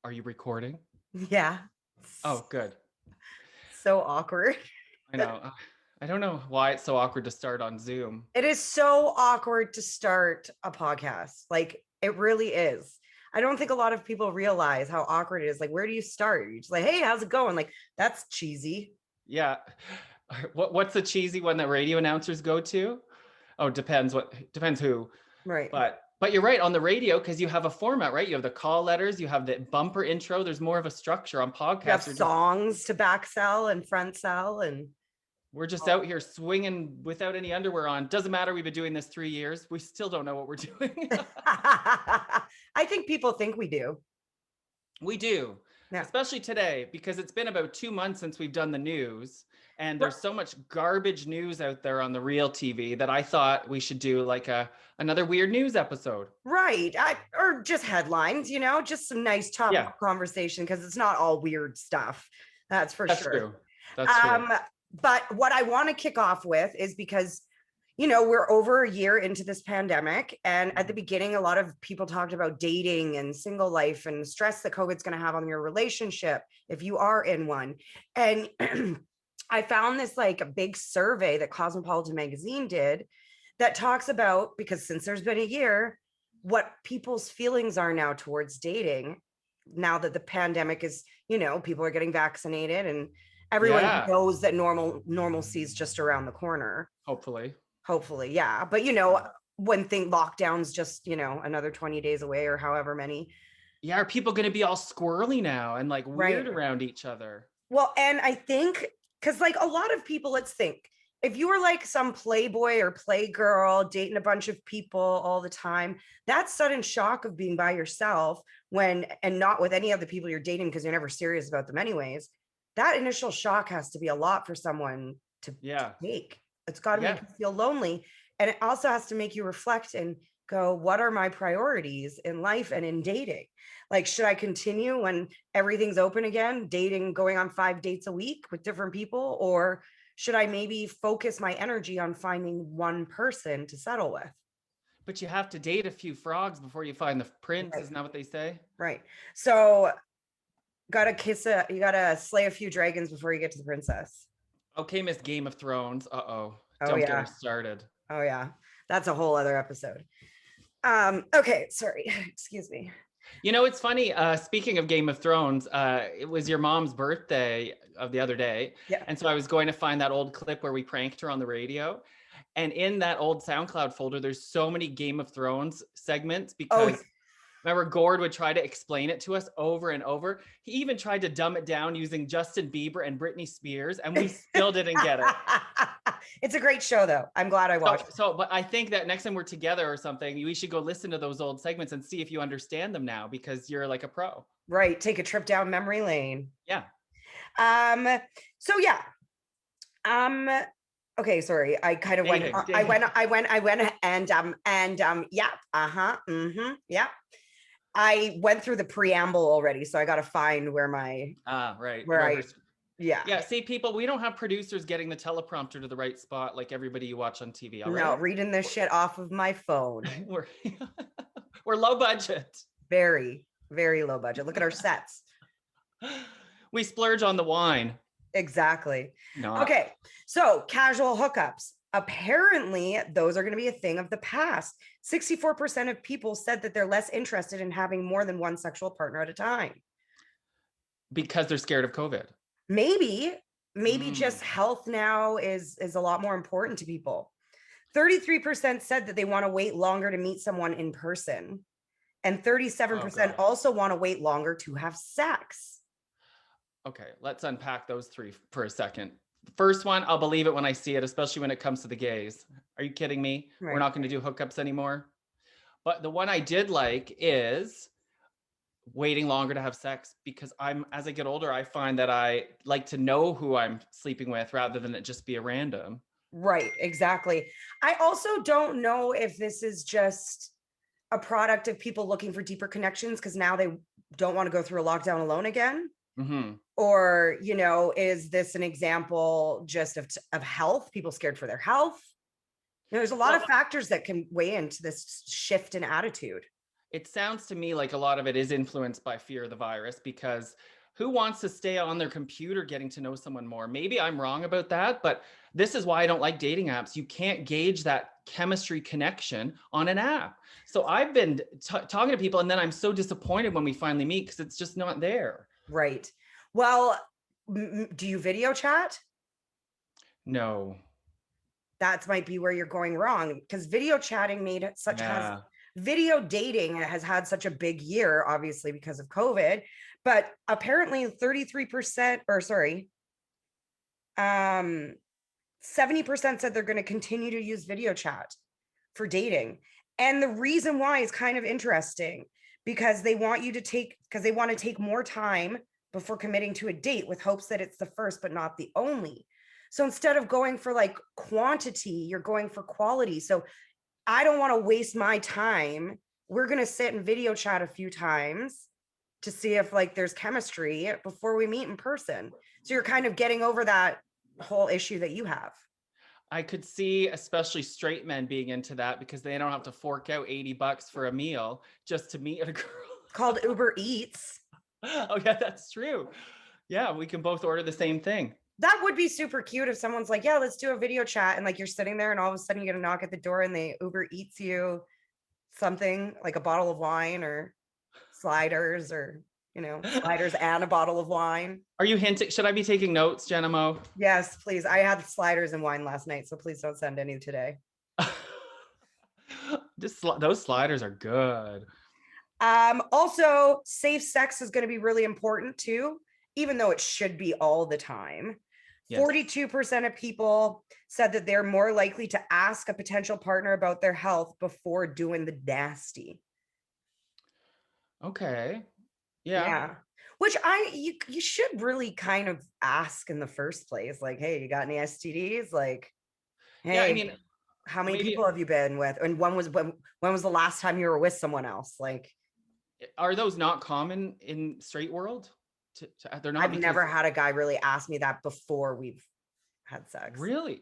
Are you recording? Yeah. Oh, good. So awkward. I know. I don't know why it's so awkward to start on Zoom. It is so awkward to start a podcast. Like it really is. I don't think a lot of people realize how awkward it is. Like, where do you start? You're just like, hey, how's it going? Like, that's cheesy. Yeah. What's the cheesy one that radio announcers go to? Oh, depends who. Right. But you're right on the radio because you have a format, right? You have the call letters, you have the bumper intro. There's more of a structure on You have podcasts. songs to back sell and front sell and We're just out here swinging without any underwear on. Doesn't matter. We've been doing this 3 years. We still don't know what we're doing. I think people think we do. We do, Yeah. especially today, because it's been about 2 months since we've done the news. And there's so much garbage news out there on the real TV that I thought we should do like another weird news episode. Right. Or just headlines, just some nice topical conversation because it's not all weird stuff. That's for That's sure. true. That's true. But what I want to kick off with is because, we're over a year into this pandemic. And at the beginning, a lot of people talked about dating and single life and stress that COVID's going to have on your relationship if you are in one. And I found this like a big survey that Cosmopolitan magazine did that talks about, because since there's been a year, what people's feelings are now towards dating now that the pandemic is, people are getting vaccinated and everyone knows that normalcy is just around the corner. Hopefully, yeah. But when lockdown's just, another 20 days away or however many. Yeah, are people going to be all squirrely now and like weird around each other? Well, and I think, because like a lot of people, let's think, if you were like some playboy or playgirl dating a bunch of people all the time, that sudden shock of being by yourself and not with any other people you're dating because you're never serious about them anyways, that initial shock has to be a lot for someone to take. It's got to make you feel lonely. And it also has to make you reflect and go, what are my priorities in life and in dating? Like, should I continue when everything's open again, dating, going on 5 dates a week with different people? Or should I maybe focus my energy on finding one person to settle with? But you have to date a few frogs before you find the prince. Isn't that what they say? Right. So you gotta slay a few dragons before you get to the princess. Okay, Miss Game of Thrones. Don't get her started. Oh yeah, that's a whole other episode. Okay, sorry. Excuse me. It's funny. Speaking of Game of Thrones, it was your mom's birthday of the other day. Yeah. And so I was going to find that old clip where we pranked her on the radio. And in that old SoundCloud folder, there's so many Game of Thrones segments because remember Gord would try to explain it to us over and over. He even tried to dumb it down using Justin Bieber and Britney Spears, and we still didn't get it. It's a great show, though. I'm glad I watched it. But I think that next time we're together or something, we should go listen to those old segments and see if you understand them now because you're like a pro. Right. Take a trip down memory lane. Yeah. So yeah. Okay, sorry. I kind of went yeah. I went through the preamble already, so I got to find where my Yeah, see, people, we don't have producers getting the teleprompter to the right spot like everybody you watch on TV. All right? No, reading this shit off of my phone. We're low budget. Very, very low budget. Look at our sets. We splurge on the wine. Exactly. Okay, so casual hookups. Apparently, those are going to be a thing of the past. 64% of people said that they're less interested in having more than one sexual partner at a time. Because they're scared of COVID. Maybe just health now is a lot more important to people. 33% said that they want to wait longer to meet someone in person. And 37% also want to wait longer to have sex. Okay, let's unpack those three for a second. The first one, I'll believe it when I see it, especially when it comes to the gays. Are you kidding me? Right. We're not going to do hookups anymore. But the one I did like is waiting longer to have sex, because as I get older, I find that I like to know who I'm sleeping with rather than it just be a random. Right, exactly. I also don't know if this is just a product of people looking for deeper connections because now they don't want to go through a lockdown alone again. Mm-hmm. Or, is this an example just of health? People scared for their health? There's a lot of factors that can weigh into this shift in attitude. It sounds to me like a lot of it is influenced by fear of the virus, because who wants to stay on their computer getting to know someone more? Maybe I'm wrong about that, but this is why I don't like dating apps. You can't gauge that chemistry connection on an app. So I've been talking to people, and then I'm so disappointed when we finally meet because it's just not there. Right. Well, do you video chat? No. That might be where you're going wrong, because video chatting has Yeah. video dating has had such a big year, obviously because of COVID, but apparently 33%, or sorry, 70% said they're going to continue to use video chat for dating. And the reason why is kind of interesting, because they want to take more time before committing to a date, with hopes that it's the first but not the only. So instead of going for like quantity, you're going for quality. So I don't want to waste my time. We're going to sit and video chat a few times to see if like there's chemistry before we meet in person. So you're kind of getting over that whole issue that you have. I could see especially straight men being into that, because they don't have to fork out $80 for a meal just to meet a girl. Called Uber Eats. Oh yeah, that's true. Yeah, we can both order the same thing. That would be super cute if someone's like, yeah, let's do a video chat. And like you're sitting there and all of a sudden you get a knock at the door and they Uber Eats you something like a bottle of wine or sliders, or, sliders and a bottle of wine. Are you hinting? Should I be taking notes, Jenna Mo? Yes, please. I had sliders and wine last night, so please don't send any today. Just those sliders are good. Also, safe sex is going to be really important too, even though it should be all the time. Yes. 42% of people said that they're more likely to ask a potential partner about their health before doing the nasty. Okay. Yeah. Which you should really kind of ask in the first place. Like, hey, you got any STDs? Like, hey, yeah, I mean, how many people have you been with? And when was the last time you were with someone else? Like, are those not common in straight world? They're not. I've never had a guy really ask me that before we've had sex. Really?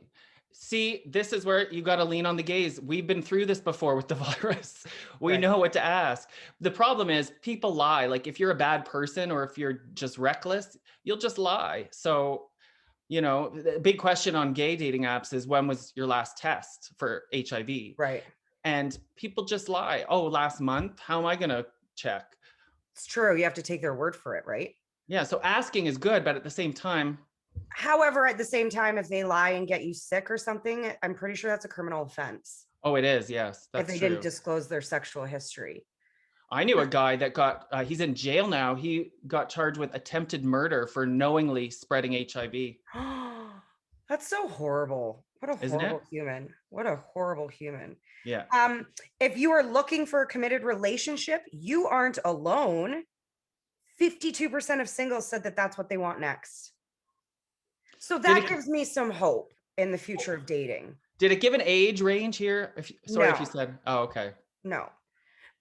See, this is where you got to lean on the gays. We've been through this before with the virus. We know what to ask. The problem is people lie. Like if you're a bad person or if you're just reckless, you'll just lie. So, the big question on gay dating apps is, when was your last test for HIV? Right. And people just lie. Oh, last month. How am I going to check? It's true. You have to take their word for it, right? Yeah. So asking is good, but at the same time. However, at the same time, if they lie and get you sick or something, I'm pretty sure that's a criminal offense. Oh, it is. Yes. That's if they didn't disclose their sexual history. I knew a guy that he's in jail now. He got charged with attempted murder for knowingly spreading HIV. That's so horrible. What a horrible human. What a horrible human. Yeah. If you are looking for a committed relationship, you aren't alone. 52% of singles said that that's what they want next. So that gives me some hope in the future of dating. Did it give an age range here? If you said, oh, okay. No,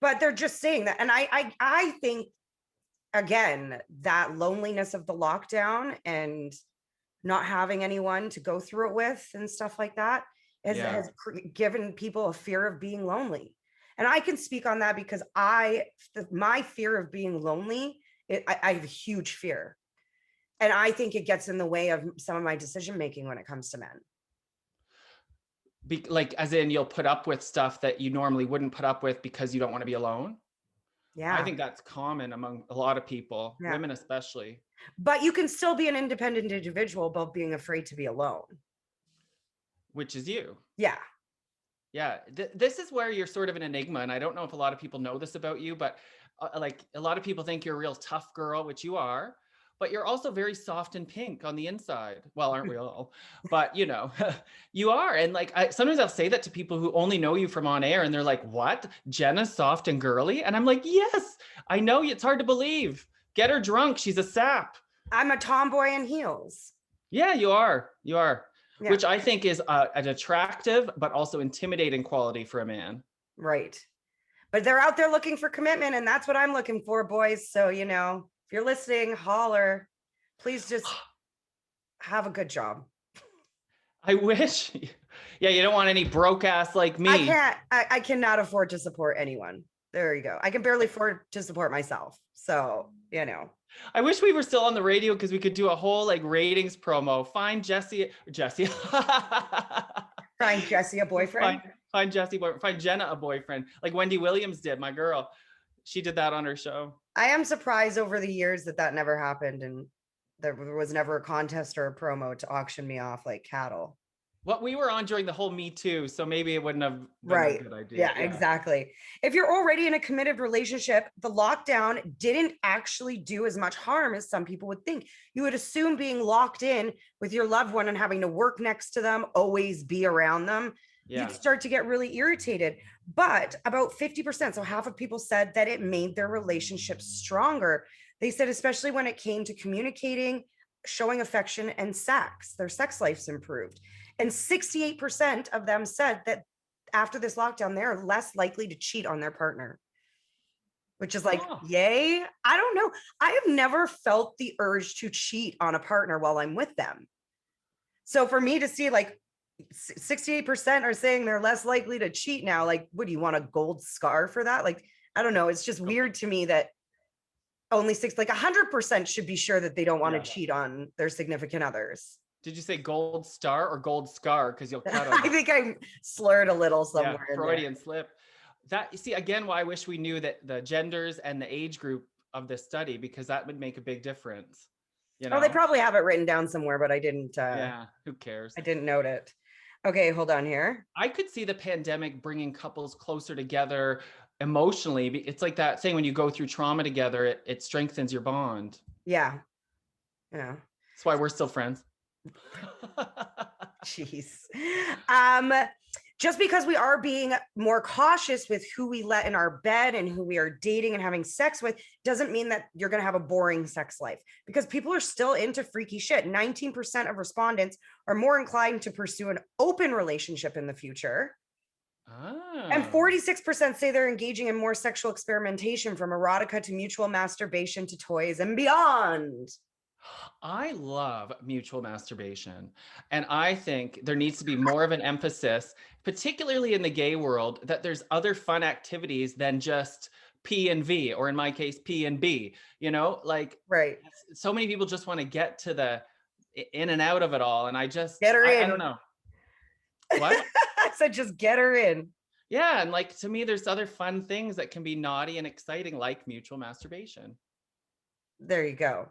but they're just saying that. And I think, again, that loneliness of the lockdown and not having anyone to go through it with and stuff like that has given people a fear of being lonely. And I can speak on that because my fear of being lonely, I have a huge fear. And I think it gets in the way of some of my decision making when it comes to men. Like, as in, you'll put up with stuff that you normally wouldn't put up with because you don't want to be alone. Yeah. I think that's common among a lot of people, women especially. But you can still be an independent individual about being afraid to be alone. Which is you. Yeah. Yeah. This is where you're sort of an enigma. And I don't know if a lot of people know this about you, but like a lot of people think you're a real tough girl, which you are. But you're also very soft and pink on the inside. Well, aren't we all? But you are. And like, sometimes I'll say that to people who only know you from on air, and they're like, what? Jenna's soft and girly? And I'm like, yes, I know. It's hard to believe. Get her drunk. She's a sap. I'm a tomboy in heels. Yeah, you are. You are. Yeah. Which I think is an attractive, but also intimidating quality for a man. Right. But they're out there looking for commitment, and that's what I'm looking for, boys. So, if you're listening, holler. Please just have a good job. I wish. Yeah, you don't want any broke ass like me. I cannot afford to support anyone. There you go. I can barely afford to support myself. So, I wish we were still on the radio because we could do a whole like ratings promo. Find Jesse. Find Jesse a boyfriend. Find Jesse, find Jenna a boyfriend, like Wendy Williams did, my girl. She did that on her show. I am surprised over the years that never happened, and there was never a contest or a promo to auction me off like cattle. What we were on during the whole Me Too, so maybe it wouldn't have been Right. a good idea. Yeah, exactly. If you're already in a committed relationship, the lockdown didn't actually do as much harm as some people would think. You would assume being locked in with your loved one and having to work next to them, always be around them, you'd start to get really irritated. But about 50%, so half of people said that it made their relationship stronger. They said, especially when it came to communicating, showing affection, and sex, their sex lives improved. And 68% of them said that after this lockdown, they're less likely to cheat on their partner, which is like, yay. I don't know. I have never felt the urge to cheat on a partner while I'm with them. So for me to see like 68% are saying they're less likely to cheat now, like, what do you want, a gold scar for that? Like, I don't know. It's just weird to me that only 100% should be sure that they don't want to cheat on their significant others. Did you say gold star or gold scar? Because you'll cut I think I slurred a little somewhere. Yeah, Freudian slip. That, you see, again, why I wish we knew that the genders and the age group of this study, because that would make a big difference. Oh, they probably have it written down somewhere, but I didn't. Yeah, who cares? I didn't note it. Okay, hold on here. I could see the pandemic bringing couples closer together emotionally. It's like that thing when you go through trauma together, it strengthens your bond. Yeah. That's why we're still friends. Jeez. Just because we are being more cautious with who we let in our bed and who we are dating and having sex with doesn't mean that you're going to have a boring sex life, because people are still into freaky shit. 19% of respondents are more inclined to pursue an open relationship in the future. And 46% say they're engaging in more sexual experimentation, from erotica to mutual masturbation to toys and beyond. I love mutual masturbation. And I think there needs to be more of an emphasis, particularly in the gay world, that there's other fun activities than just P and V, or in my case, P and B, like, right. So many people just want to get to the in and out of it all. And I just, get her in. I don't know. What? I said, just get her in. Yeah. And like, to me, there's other fun things that can be naughty and exciting, like mutual masturbation. There you go.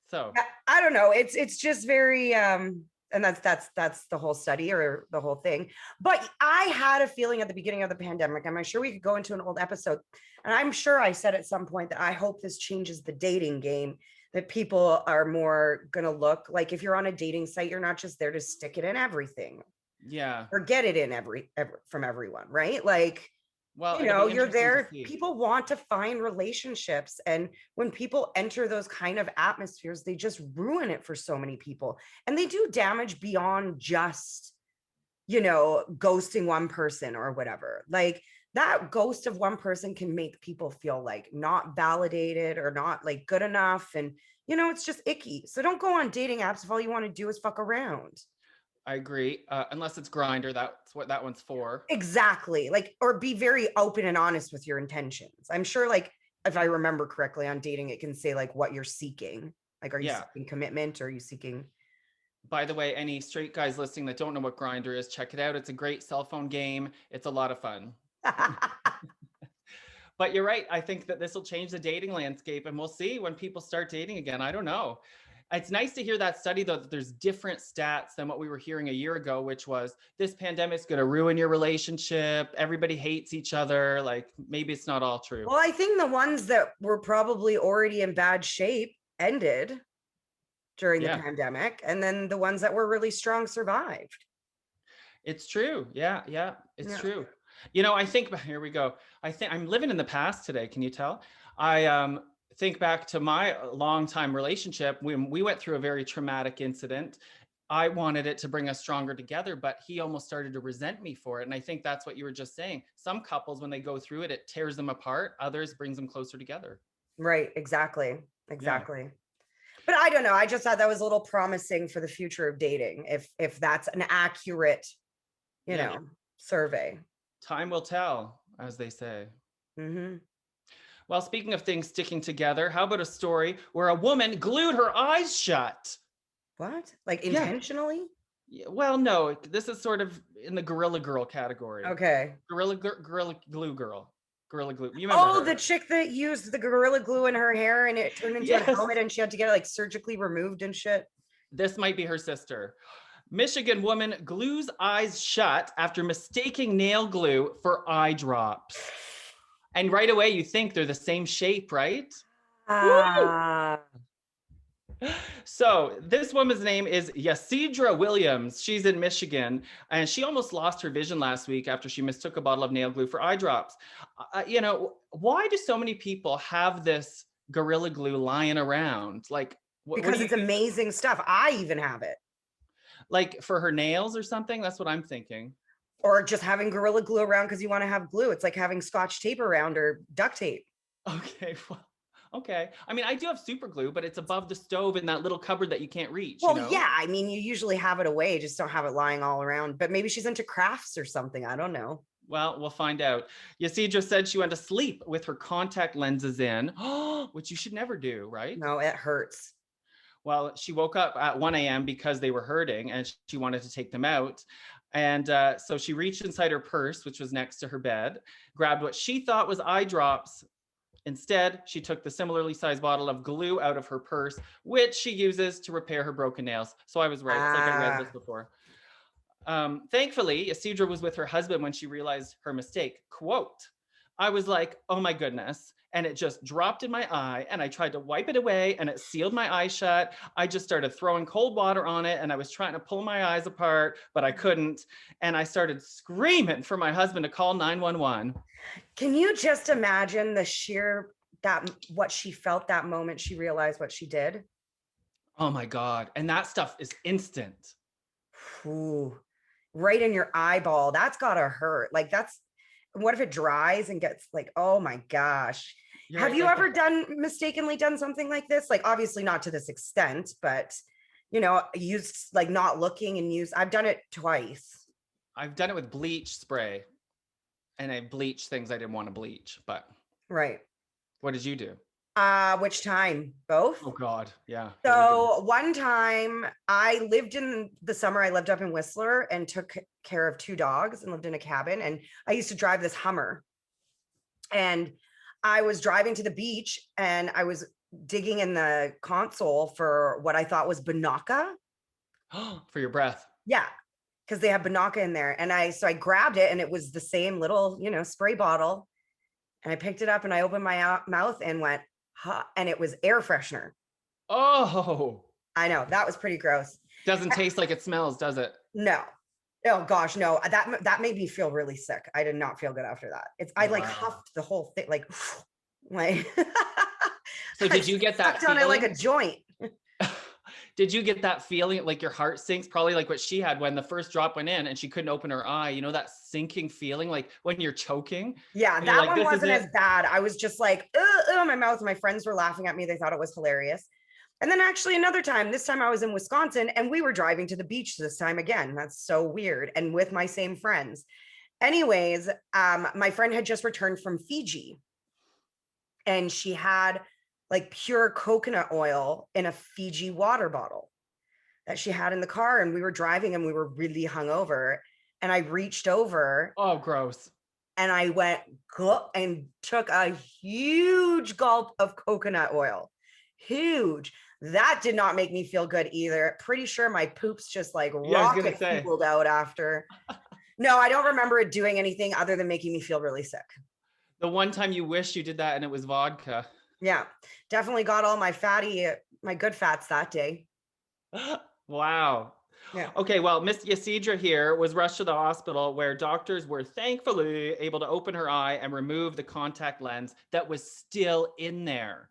So I don't know. It's just very and that's the whole study or the whole thing. But I had a feeling at the beginning of the pandemic, I'm sure we could go into an old episode, and I'm sure I said at some point that I hope this changes the dating game, that people are more gonna look like, if you're on a dating site, you're not just there to stick it in everything. Yeah. Or get it in from everyone, right? Like, well, you're there. People want to find relationships. And when people enter those kind of atmospheres, they just ruin it for so many people. And they do damage beyond just, ghosting one person or whatever. Like, that ghost of one person can make people feel like not validated or not like good enough. And, it's just icky. So don't go on dating apps if all you want to do is fuck around. I agree. Unless it's Grindr, that's what that one's for. Exactly. Like, or be very open and honest with your intentions. I'm sure, like, if I remember correctly on dating, it can say like what you're seeking. Like, are you seeking commitment, or are you seeking? By the way, any straight guys listening that don't know what Grindr is, check it out. It's a great cell phone game. It's a lot of fun. But you're right. I think that this will change the dating landscape, and we'll see when people start dating again. I don't know. It's nice to hear that study, though, that there's different stats than what we were hearing a year ago, which was this pandemic is going to ruin your relationship. Everybody hates each other. Like, maybe it's not all true. Well, I think the ones that were probably already in bad shape ended during the pandemic. And then the ones that were really strong survived. It's true. Yeah. It's true. I think, here we go. I think I'm living in the past today. Can you tell? I think back to my longtime relationship when we went through a very traumatic incident. I wanted it to bring us stronger together, but he almost started to resent me for it. And I think that's what you were just saying. Some couples, when they go through it, it tears them apart. Others brings them closer together. Right. Exactly. Yeah. But I don't know. I just thought that was a little promising for the future of dating. If that's an accurate, survey. Time will tell, as they say. Mm-hmm. Well, speaking of things sticking together, how about a story where a woman glued her eyes shut? What? Like Yeah. intentionally? Yeah, well, no, this is sort of in the Gorilla Girl category. Okay. Gorilla Glue Girl. Gorilla Glue. You remember Oh, the her? chick that used the Gorilla Glue in her hair and it turned into a Yes. helmet and she had to get it like surgically removed and shit. This might be her sister. Michigan woman glues eyes shut after mistaking nail glue for eye drops. And right away, you think they're the same shape, right? Woo! Ah. So this woman's name is Yasidra Williams. She's in Michigan, and she almost lost her vision last week after she mistook a bottle of nail glue for eye drops. Why do so many people have this Gorilla Glue lying around? Like, what do Because you it's use? amazing stuff. I even have it. Like for her nails or something? That's what I'm thinking. Or just having Gorilla Glue around because you want to have glue. It's like having Scotch tape around or duct tape. Okay, well, okay. I mean, I do have super glue, but it's above the stove in that little cupboard that you can't reach, you Well, know? yeah. I mean, you usually have it away, just don't have it lying all around. But maybe she's into crafts or something. I don't know. Well, we'll find out. Yasidra said she went to sleep with her contact lenses in, which you should never do, right? No, it hurts. Well, she woke up at 1 a.m. because they were hurting and she wanted to take them out. And so she reached inside her purse, which was next to her bed, grabbed what she thought was eye drops. Instead, she took the similarly sized bottle of glue out of her purse, which she uses to repair her broken nails. So I was right. It's like I read this Ah. before. Thankfully, Isidra was with her husband when she realized her mistake. Quote, I was like, oh my goodness. And it just dropped in my eye. And I tried to wipe it away and it sealed my eye shut. I just started throwing cold water on it and I was trying to pull my eyes apart, but I couldn't. And I started screaming for my husband to call 911. Can you just imagine the sheer that what she felt that moment she realized what she did? Oh my God. And that stuff is instant. Ooh, right in your eyeball. That's gotta hurt. Like that's what if it dries and gets like, oh my gosh. You're Have you like, ever mistakenly done something like this? Like obviously not to this extent, but used like not looking and I've done it twice. I've done it with bleach spray and I bleached things I didn't want to bleach. But Right. what did you do? Which time? Both? Oh God. Yeah. Here we go. So one time I lived in the summer, I lived up in Whistler and took care of two dogs and lived in a cabin. And I used to drive this Hummer. And I was driving to the beach and I was digging in the console for what I thought was Banaka. For your breath. Yeah, because they have Banaka in there. And I grabbed it and it was the same little, spray bottle. And I picked it up and I opened my mouth and went, huh, and it was air freshener. Oh, I know that was pretty gross. doesn't taste like it smells, does it? No. Oh gosh, no. That made me feel really sick. I did not feel good after that. I like Wow. huffed the whole thing, like, like. So did you get that sucked on it like a feeling? joint? Did you get that feeling like your heart sinks? Probably like what she had when the first drop went in and she couldn't open her eye. You know, that sinking feeling, like when you're choking. Yeah, and you're that like, one this is wasn't it. as bad. I was just like, my mouth. My friends were laughing at me. They thought it was hilarious. And then actually another time, this time I was in Wisconsin and we were driving to the beach this time again. That's so weird. And with my same friends. Anyways, my friend had just returned from Fiji and she had like pure coconut oil in a Fiji water bottle that she had in the car. And we were driving and we were really hungover. And I reached over. Oh, gross. And I went and took a huge gulp of coconut oil. Huge. That did not make me feel good either. Pretty sure my poops just like rocket fueled out after. No, I don't remember it doing anything other than making me feel really sick. The one time you wish you did that and it was vodka. Yeah, definitely got all my good fats that day. Wow. Yeah. Okay, well, Miss Yasidra here was rushed to the hospital where doctors were thankfully able to open her eye and remove the contact lens that was still in there.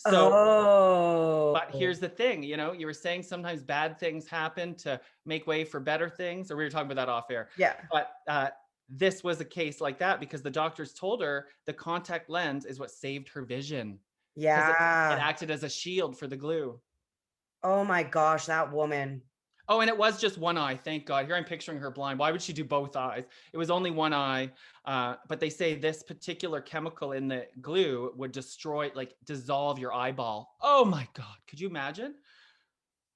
So, but here's the thing, you were saying sometimes bad things happen to make way for better things, or we were talking about that off air. Yeah. But this was a case like that because the doctors told her the contact lens is what saved her vision. Yeah. It acted as a shield for the glue. Oh my gosh, that woman. Oh, and it was just one eye. Thank God. Here I'm picturing her blind. Why would she do both eyes? It was only one eye. But they say this particular chemical in the glue would destroy, like dissolve your eyeball. Oh my God. Could you imagine?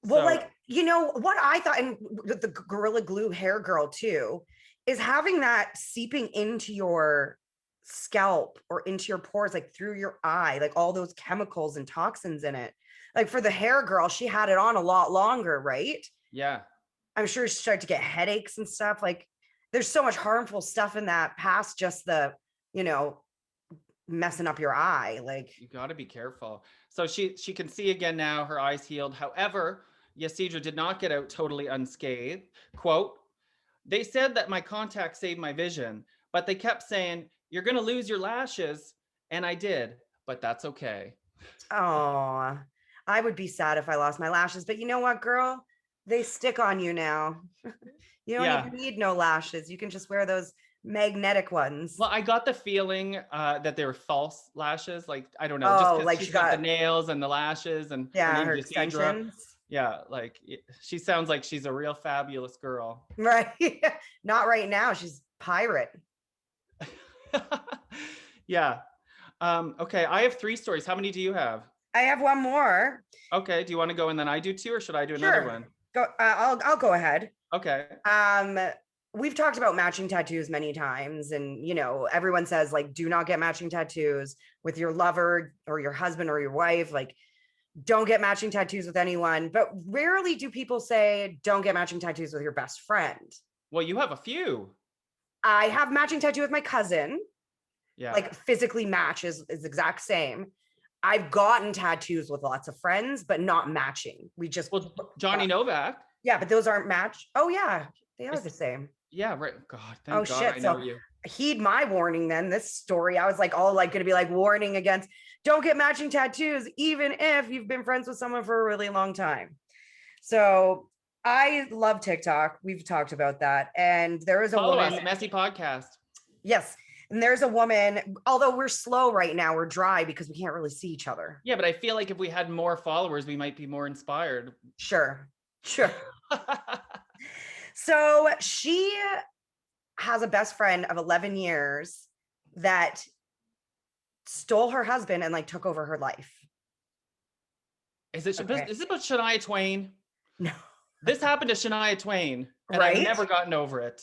Well, So like, what I thought, and with the Gorilla Glue hair girl too, is having that seeping into your scalp or into your pores, like through your eye, like all those chemicals and toxins in it. Like for the hair girl, she had it on a lot longer, right? yeah. I'm sure she started to get headaches and stuff. Like there's so much harmful stuff in that past just the, you know, messing up your eye. Like, You got to be careful. So she can see again now, her eyes healed. However, Yasidra did not get out totally unscathed. Quote, they said that my contact saved my vision, but they kept saying, you're going to lose your lashes. And I did, but that's okay. oh, I would be sad if I lost my lashes, but you know what, girl? They stick on you now. You don't Yeah. even need no lashes. You can just wear those magnetic ones. Well, I got the feeling that they were false lashes. Like, I don't know, just Oh, because like she's she got the got, nails and the lashes and her yeah, her name's Yasidra. extensions. Yeah, like she sounds like she's a real fabulous girl. Right. Not right now. She's pirate. Yeah. Okay, I have 3 stories. How many do you have? I have one more. Okay, do you want to go and then I do 2, or should I do another Sure. one? Go. I'll go ahead. Okay. Um, we've talked about matching tattoos many times, and everyone says like, do not get matching tattoos with your lover or your husband or your wife. Like, don't get matching tattoos with anyone. But rarely do people say, don't get matching tattoos with your best friend. Well, you have a few. I have matching tattoo with my cousin. Yeah. Like physically match is exact same. I've gotten tattoos with lots of friends, but not matching. We just Well, Johnny Novak. yeah, but those aren't matched. Oh yeah, they are It's- the same. Yeah, right. God, Oh thank God shit. I know So you. heed my warning then. This story, I was like all like gonna be like warning against don't get matching tattoos, even if you've been friends with someone for a really long time. So I love TikTok. We've talked about that. And there is a Follow woman. us, Messy Podcast. Yes. And there's a woman, although we're slow right now, we're dry because we can't really see each other. Yeah, but I feel like if we had more followers, we might be more inspired. Sure. Sure. So she has a best friend of 11 years that stole her husband and like took over her life. Is it Okay. is it about Shania Twain? No. This happened to Shania Twain, and Right? I've never gotten over it.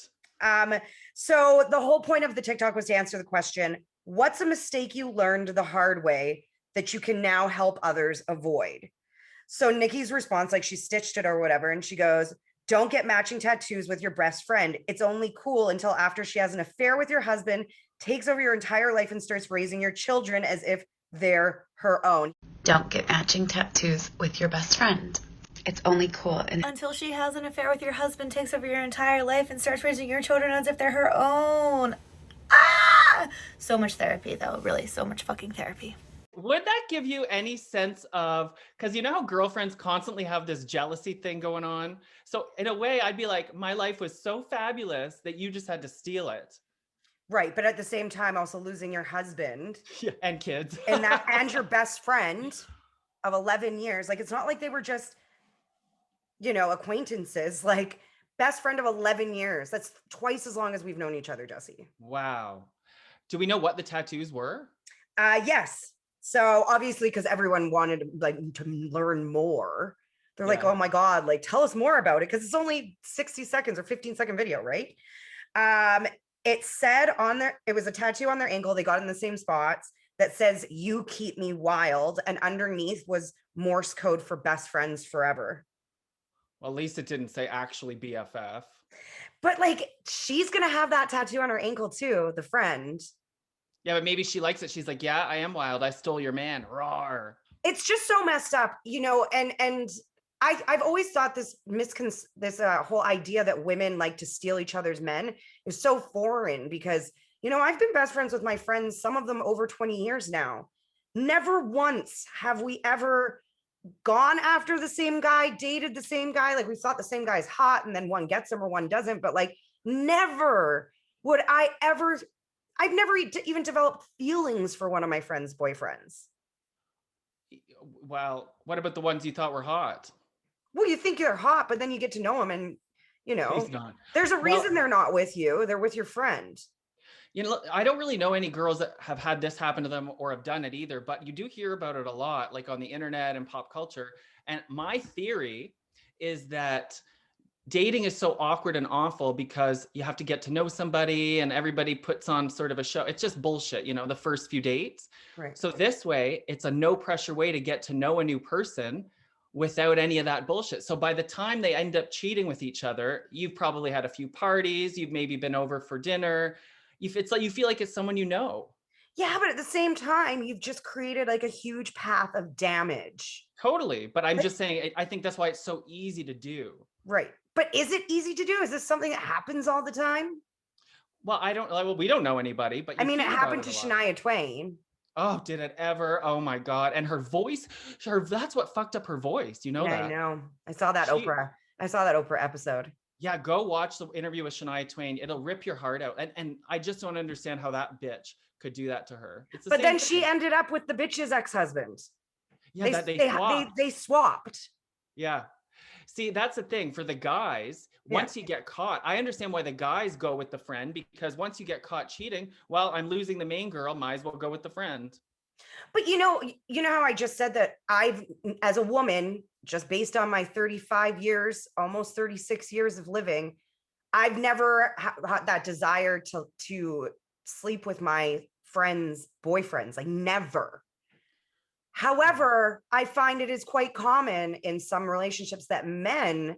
So the whole point of the TikTok was to answer the question, what's a mistake you learned the hard way that you can now help others avoid? So Nikki's response, like she stitched it or whatever, and she goes, don't get matching tattoos with your best friend. It's only cool until after she has an affair with your husband, takes over your entire life and starts raising your children as if they're her own. Don't get matching tattoos with your best friend. It's only cool until she has an affair with your husband, takes over your entire life, and starts raising your children as if they're her own. Ah! So much therapy, though. Really, so much fucking therapy. Would that give you any sense of, because you know how girlfriends constantly have this jealousy thing going on? So in a way, I'd be like, my life was so fabulous that you just had to steal it. Right. But at the same time, also losing your husband. Yeah, and kids. and your best friend of 11 years. Like, it's not like they were just, acquaintances, like best friend of 11 years. That's twice as long as we've known each other, Jesse. Wow. Do we know what the tattoos were? Yes. So obviously, because everyone wanted to learn more, they're like, oh my God, like tell us more about it. Cause it's only 60 seconds or 15-second video, right? It said on there, it was a tattoo on their ankle. They got it in the same spots that says, you keep me wild. And underneath was Morse code for best friends forever. Well, at least it didn't say actually BFF. But like, she's going to have that tattoo on her ankle too, the friend. Yeah, but maybe she likes it. She's like, yeah, I am wild. I stole your man. Rawr. It's just so messed up, and I've always thought this whole idea that women like to steal each other's men is so foreign because, I've been best friends with my friends, some of them over 20 years now. Never once have we ever gone after the same guy, dated the same guy. Like we thought the same guy's hot and then one gets him or one doesn't, but like never would I've never even developed feelings for one of my friends' boyfriends. Well, what about the ones you thought were hot? Well, you think they're hot, but then you get to know them and, He's not. there's a Well, reason they're not with you. They're with your friend. I don't really know any girls that have had this happen to them or have done it either, but you do hear about it a lot, like on the internet and pop culture. And my theory is that dating is so awkward and awful because you have to get to know somebody and everybody puts on sort of a show. It's just bullshit, the first few dates. Right. So this way, it's a no pressure way to get to know a new person without any of that bullshit. So by the time they end up cheating with each other, you've probably had a few parties, you've maybe been over for dinner. It's like you feel like it's someone you know. Yeah, but at the same time, you've just created like a huge path of damage. Totally. But I'm just saying, I think that's why it's so easy to do. Right. But is it easy to do? Is this something that happens all the time? Well, we don't know anybody, but I mean, it hear happened about to it a lot. Shania Twain. Oh, did it ever? Oh my God. And her voice, that's what fucked up her voice. You know Yeah, that? I know. I saw that Oprah episode. Yeah, go watch the interview with Shania Twain. It'll rip your heart out. And I just don't understand how that bitch could do that to her. It's the But same then thing. she ended up with the bitch's ex-husband. Yeah, they swapped. They swapped. Yeah. See, that's the thing for the guys. Once you get caught, I understand why the guys go with the friend, because once you get caught cheating, well, I'm losing the main girl, might as well go with the friend. But you know how I just said that as a woman, just based on my 35 years, almost 36 years of living, I've never had that desire to sleep with my friends' boyfriends, like never. However, I find it is quite common in some relationships that men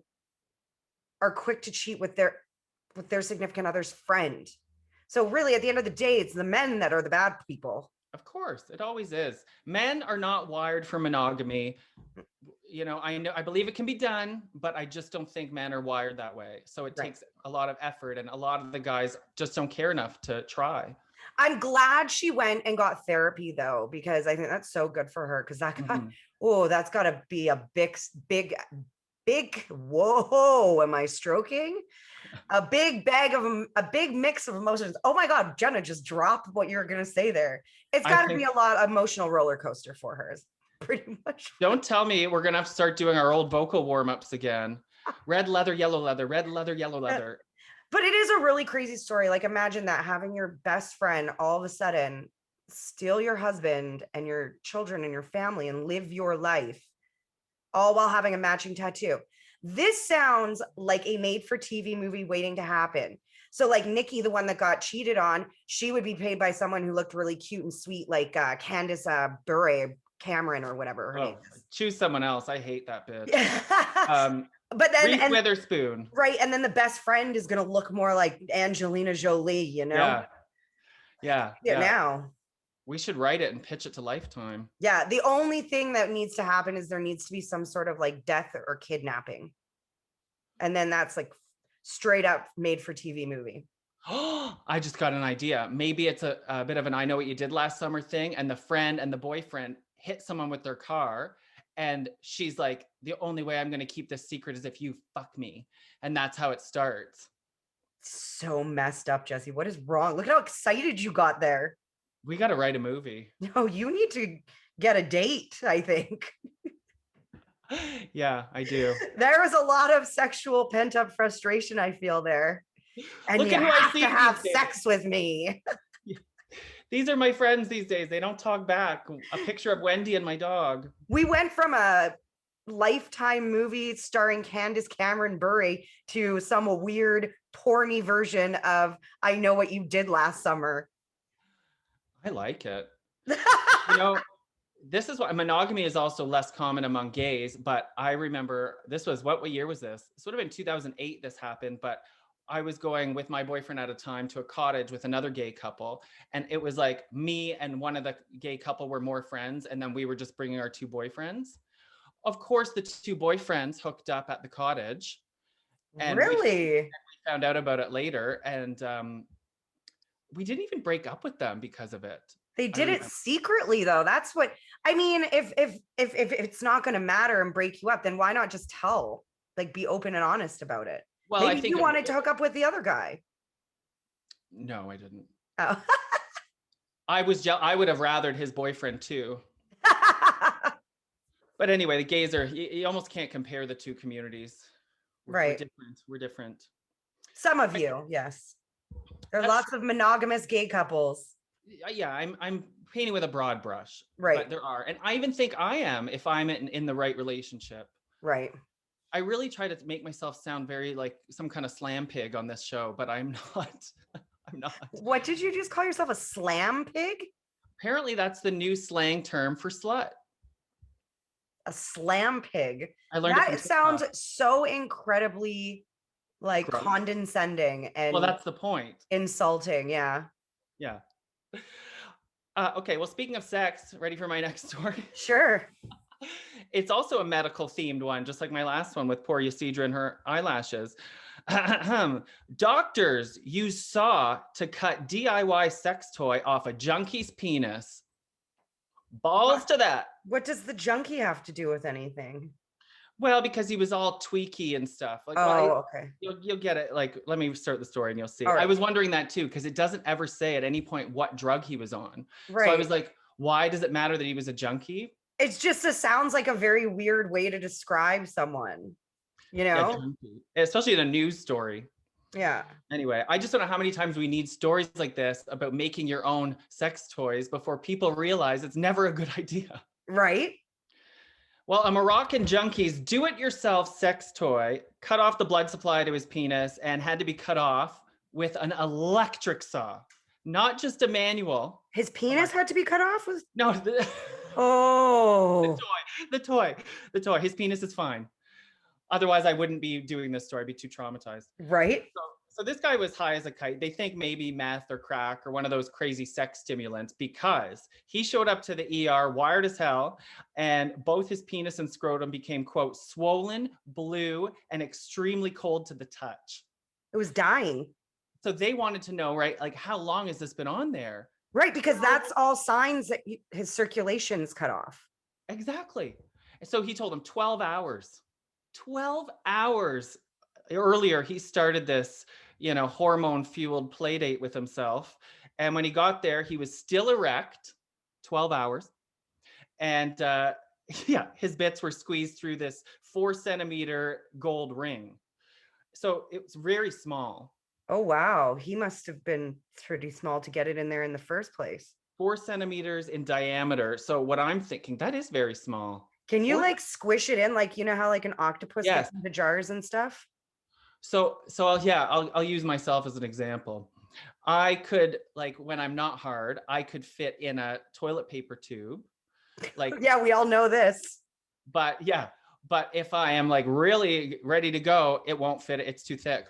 are quick to cheat with their significant other's friend. So really, at the end of the day, it's the men that are the bad people. Of course, it always is. Men are not wired for monogamy. I believe it can be done, but I just don't think men are wired that way. So it takes a lot of effort, and a lot of the guys just don't care enough to try. I'm glad she went and got therapy though, because I think that's so good for her. Because that's got to be a big, whoa, am I stroking? A big mix of emotions. Oh my God, Jenna, just drop what you're going to say there. It's got to be a lot of emotional roller coaster for her, pretty much. Don't tell me we're going to have to start doing our old vocal warm-ups again. Red leather, yellow leather, red leather, yellow leather. But it is a really crazy story. Like, imagine that, having your best friend all of a sudden steal your husband and your children and your family and live your life, all while having a matching tattoo. This sounds like a made-for-TV movie waiting to happen. So like Nikki, the one that got cheated on, she would be paid by someone who looked really cute and sweet, like Candace Bure Cameron or whatever her name is. Choose someone else. I hate that bitch. But then Reese Witherspoon. Right. And then the best friend is going to look more like Angelina Jolie, Yeah. Now. We should write it and pitch it to Lifetime. Yeah. The only thing that needs to happen is there needs to be some sort of like death or kidnapping. And then that's like straight up made for TV movie. I just got an idea. Maybe it's a bit of an I Know What You Did Last Summer thing, and the friend and the boyfriend hit someone with their car. And she's like, the only way I'm going to keep this secret is if you fuck me. And that's how it starts. So messed up, Jesse. What is wrong? Look how excited you got there. We got to write a movie. No, you need to get a date, I think. Yeah, I do. There was a lot of sexual pent-up frustration, I feel there. And Look you at who I have see to have these sex with me. These are my friends these days. They don't talk back. A picture of Wendy and my dog. We went from a Lifetime movie starring Candace Cameron Bure to some weird porny version of I Know What You Did Last Summer. I like it. This is why monogamy is also less common among gays. But I remember what year was this? This would have been 2008 this happened, but I was going with my boyfriend at a time to a cottage with another gay couple. And it was like me and one of the gay couple were more friends. And then we were just bringing our two boyfriends. Of course, the two boyfriends hooked up at the cottage. And really? We found out about it later. And we didn't even break up with them because of it. They did it secretly, though. That's what I mean. If it's not going to matter and break you up, then why not just tell? Like, be open and honest about it. Well, maybe I think you wanted to hook up with the other guy. No, I didn't. Oh. I would have rathered his boyfriend too. But anyway, the gays are, you almost can't compare the two communities. Right. We're different. Some of you, yes. There are That's lots of monogamous gay couples. Yeah, I'm painting with a broad brush, Right. but there are, and I even think I am if I'm in the right relationship. Right. I really try to make myself sound very like some kind of slam pig on this show, but I'm not. I'm not. What did you just call yourself, a slam pig? Apparently, that's the new slang term for slut. A slam pig. I learned it from That sounds TikTok. so incredibly like Gross. condescending and Well, that's the point. insulting. Yeah. Yeah. Okay. Well, speaking of sex, ready for my next story? Sure. It's also a medical themed one, just like my last one with poor Ysidra and her eyelashes. Doctors use saw to cut DIY sex toy off a junkie's penis. Balls to that. What does the junkie have to do with anything? Well, because he was all tweaky and stuff. Like, Okay. You'll get it. Like, let me start the story and you'll see. All right. I was wondering that too, because it doesn't ever say at any point what drug he was on. Right. So I was like, why does it matter that he was a junkie? It's just, it sounds like a very weird way to describe someone, you Yeah, know? junkie. Especially in a news story. Yeah. Anyway, I just don't know how many times we need stories like this about making your own sex toys before people realize it's never a good idea. Right. Well, a Moroccan junkie's do-it-yourself sex toy cut off the blood supply to his penis and had to be cut off with an electric saw, not just a manual. His penis had to be cut off? No, Oh. the toy. His penis is fine. Otherwise, I wouldn't be doing this story. I'd be too traumatized. Right. So this guy was high as a kite. They think maybe meth or crack or one of those crazy sex stimulants, because he showed up to the ER wired as hell, and both his penis and scrotum became, quote, swollen, blue, and extremely cold to the touch. It was dying. So they wanted to know, right, like, how long has this been on there? Right, because that's all signs that his circulation's cut off. Exactly. And so he told him 12 hours. 12 hours earlier, he started this, hormone-fueled play date with himself. And when he got there, he was still erect, 12 hours. And his bits were squeezed through this 4-centimeter gold ring. So it was very small. Oh, wow. He must have been pretty small to get it in there in the first place. 4 centimeters in diameter. So what I'm thinking, that is very small. Can you like squish it in? Like, you know how like an octopus Yes. gets into jars and stuff? So I'll use myself as an example. I could, like, when I'm not hard, I could fit in a toilet paper tube. Like, Yeah, we all know this. but if I am like really ready to go, it won't fit. It's too thick.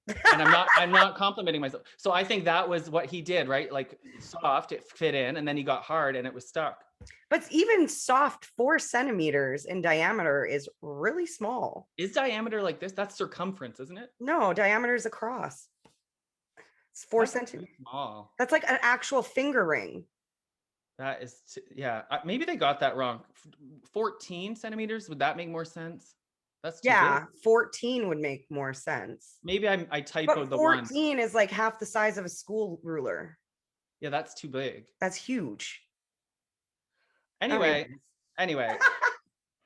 And I'm not complimenting myself. So I think that was what he did, right? Like, soft, it fit in, and then he got hard and it was stuck. But even soft 4 centimeters in diameter is really small. Is diameter like this? That's circumference, isn't it? No, diameter is across. It's 4 centimeters. Small. That's like an actual finger ring. That is, maybe they got that wrong. 14 centimeters, would that make more sense? That's too big. 14 would make more sense. Maybe I But typoed the one. 14 is like half the size of a school ruler. Yeah, that's too big. That's huge. Anyway,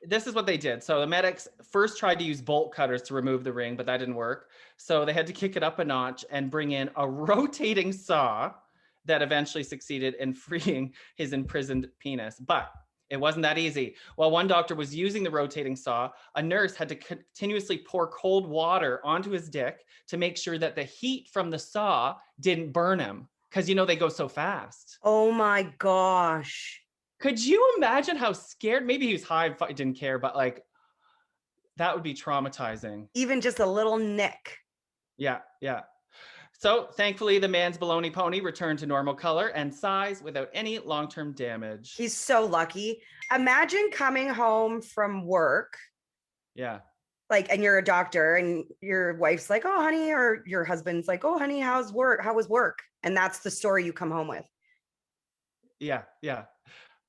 this is what they did. So the medics first tried to use bolt cutters to remove the ring, but that didn't work. So they had to kick it up a notch and bring in a rotating saw that eventually succeeded in freeing his imprisoned penis. But it wasn't that easy. While one doctor was using the rotating saw, a nurse had to continuously pour cold water onto his dick to make sure that the heat from the saw didn't burn him, because they go so fast. Oh my gosh. Could you imagine how scared? Maybe he was high, didn't care, but like, that would be traumatizing. Even just a little nick. Yeah. So thankfully, the man's baloney pony returned to normal color and size without any long-term damage. He's so lucky. Imagine coming home from work. Yeah. Like, and you're a doctor and your wife's like, oh, honey, or your husband's like, oh, honey, how was work? And that's the story you come home with. Yeah.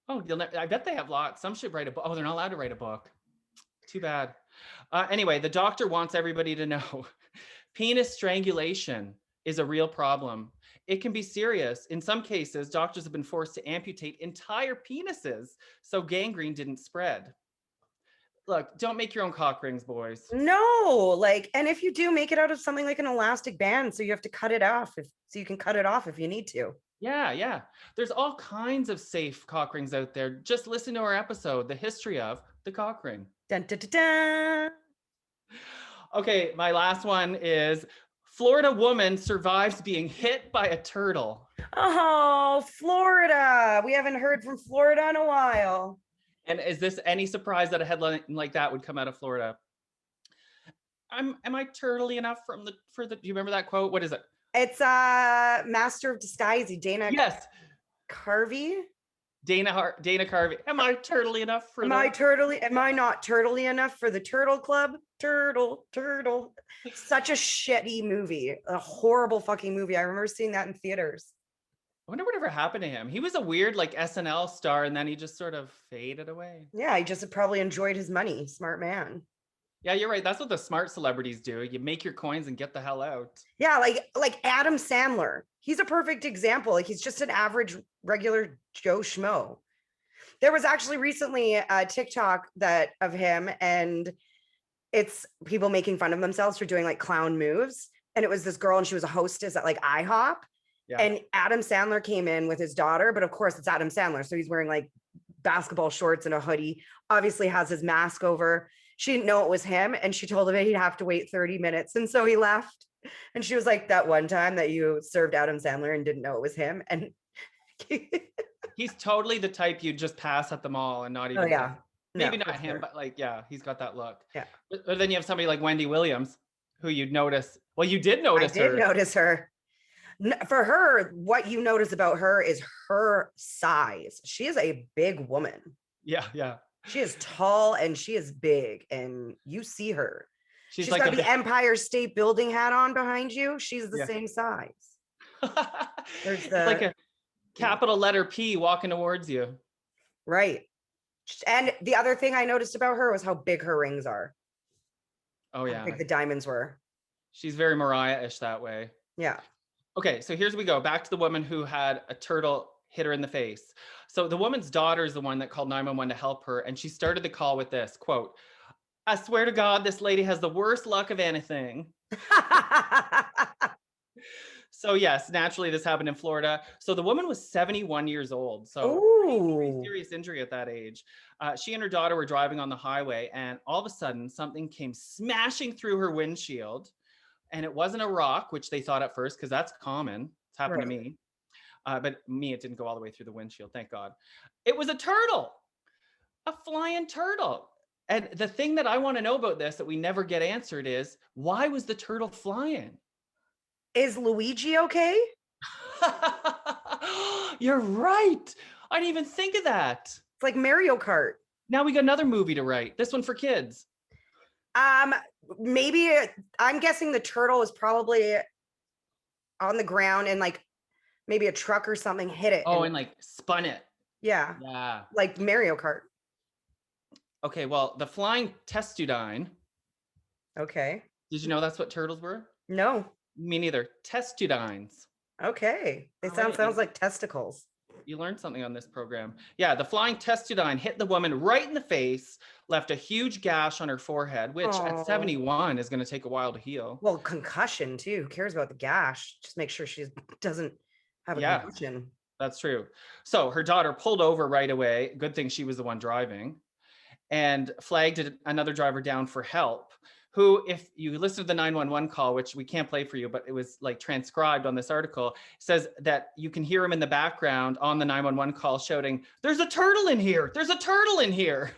Oh, I bet they have lots. Some should write a book. Oh, they're not allowed to write a book. Too bad. Anyway, the doctor wants everybody to know penis strangulation is a real problem. it can be serious. In some cases, doctors have been forced to amputate entire penises so gangrene didn't spread. Look, don't make your own cock rings, boys. No, like, and if you do, make it out of something like an elastic band, so you have to cut it off so you can cut it off if you need to. Yeah. There's all kinds of safe cock rings out there. Just listen to our episode, The History of the Cock Ring. Dun, dun, dun, dun. Okay, my last one is Florida woman survives being hit by a turtle. Oh, Florida. We haven't heard from Florida in a while. And is this any surprise that a headline like that would come out of Florida? Am I turtly enough for the do you remember that quote? What is it? It's Master of Disguise, Dana Yes. Carvey. Dana Carvey. Am I turtly enough for Am I not turtly enough for the Turtle Club? Turtle. Such a shitty movie. A horrible fucking movie. I remember seeing that in theaters. I wonder whatever happened to him. He was a weird like SNL star and then he just sort of faded away. Yeah, he just probably enjoyed his money. Smart man. Yeah, you're right. That's what the smart celebrities do. You make your coins and get the hell out. Yeah, like Adam Sandler. He's a perfect example. Like he's just an average, regular Joe Schmo. There was actually recently a TikTok of him, and it's people making fun of themselves for doing like clown moves. And it was this girl, and she was a hostess at like IHOP. Yeah. And Adam Sandler came in with his daughter, but of course it's Adam Sandler. So he's wearing like basketball shorts and a hoodie, obviously has his mask over. She didn't know it was him, and she told him he'd have to wait 30 minutes. And so he left. And she was like, that one time that you served Adam Sandler and didn't know it was him. And he's totally the type you'd just pass at the mall and not even. Oh, yeah. Maybe not him, but like, yeah, he's got that look. Yeah. But then you have somebody like Wendy Williams, who you'd notice. Well, you did notice her. I did notice her. For her, what you notice about her is her size. She is a big woman. Yeah. She is tall and she is big, and you see her. She's like got the Empire State Building hat on behind you. She's the same size. There's like a capital letter P walking towards you. Right. And the other thing I noticed about her was how big her rings are. Oh, yeah. How big the diamonds were. She's very Mariah-ish that way. Yeah. Okay, so here's we go. Back to the woman who had a turtle hit her in the face. So the woman's daughter is the one that called 911 to help her. And she started the call with this quote, "I swear to God, this lady has the worst luck of anything." So yes, naturally this happened in Florida. So the woman was 71 years old. So pretty serious injury at that age. She and her daughter were driving on the highway, and all of a sudden something came smashing through her windshield. And it wasn't a rock, which they thought at first, because that's common. It's happened to me. But me, it didn't go all the way through the windshield, thank God. It was a turtle, a flying turtle. And the thing that I want to know about this that we never get answered is, why was the turtle flying? Is Luigi okay? You're right. I didn't even think of that. It's like Mario Kart. Now we got another movie to write. This one for kids. Maybe I'm guessing the turtle was probably on the ground and like maybe a truck or something hit it. Oh, and like spun it. Yeah. Yeah. Like Mario Kart. Okay, well, the flying testudine. Okay. Did you know that's what turtles were? No. Me neither. Testudines. Okay. They sounds like testicles. You learned something on this program. Yeah, the flying testudine hit the woman right in the face, left a huge gash on her forehead, which at 71 is going to take a while to heal. Well, concussion too. Who cares about the gash? Just make sure she doesn't have a concussion. That's true. So her daughter pulled over right away. Good thing she was the one driving, and flagged another driver down for help, who, if you listen to the 911 call, which we can't play for you, but it was like transcribed on this article, says that you can hear him in the background on the 911 call shouting, "There's a turtle in here. There's a turtle in here."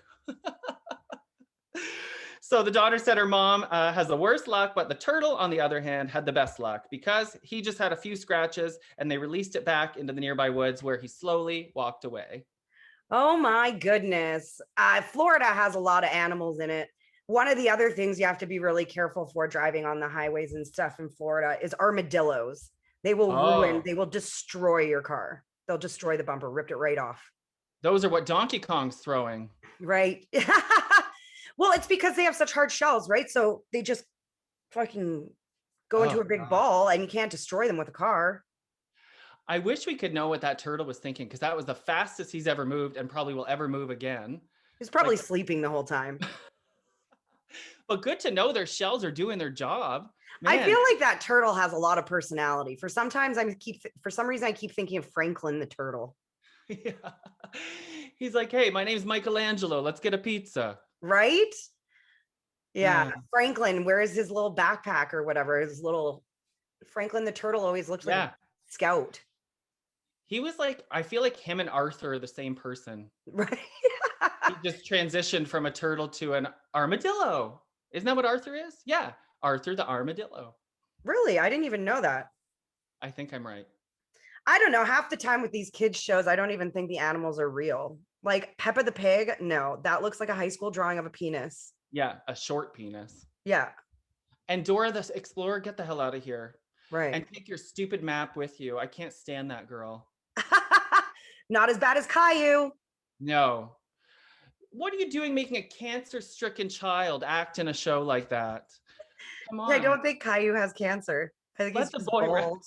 So the daughter said her mom has the worst luck, but the turtle, on the other hand, had the best luck because he just had a few scratches and they released it back into the nearby woods where he slowly walked away. Oh my goodness. Florida has a lot of animals in it. One of the other things you have to be really careful for driving on the highways and stuff in Florida is armadillos. They will they will destroy your car. They'll destroy the bumper, ripped it right off. Those are what Donkey Kong's throwing. Right. Well, it's because they have such hard shells, right? So they just fucking go into a big ball and you can't destroy them with a car. I wish we could know what that turtle was thinking, because that was the fastest he's ever moved and probably will ever move again. He's probably sleeping the whole time. But good to know their shells are doing their job. I Man. feel like that turtle has a lot of personality. For some reason I keep thinking of Franklin the turtle. Yeah. He's like, hey, my name's Michelangelo. Let's get a pizza. Right? Yeah. Franklin, where is his little backpack or whatever? His little Franklin the turtle always looks like a scout. He was like, I feel like him and Arthur are the same person. Right. He just transitioned from a turtle to an armadillo. Isn't that what Arthur is? Yeah. Arthur the armadillo. Really? I didn't even know that. I think I'm right. I don't know. Half the time with these kids shows, I don't even think the animals are real. Like Peppa the Pig. No, that looks like a high school drawing of a penis. Yeah. A short penis. Yeah. And Dora the Explorer, get the hell out of here. Right. And take your stupid map with you. I can't stand that girl. Not as bad as Caillou. No. What are you doing making a cancer-stricken child act in a show like that? Come on. I don't think Caillou has cancer. I think he's just bold.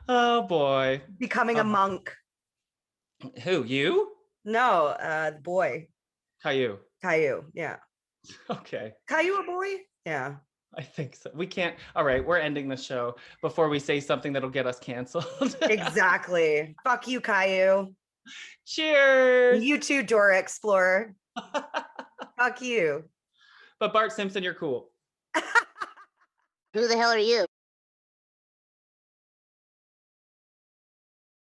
Oh boy. Becoming a monk. Who, you? No, the boy. Caillou. Caillou, yeah. Okay. Caillou a boy? Yeah. I think so. We can't. All right, we're ending the show before we say something that'll get us canceled. Exactly. Fuck you, Caillou. Cheers. You too, Dora Explorer. Fuck you. But Bart Simpson, you're cool. Who the hell are you?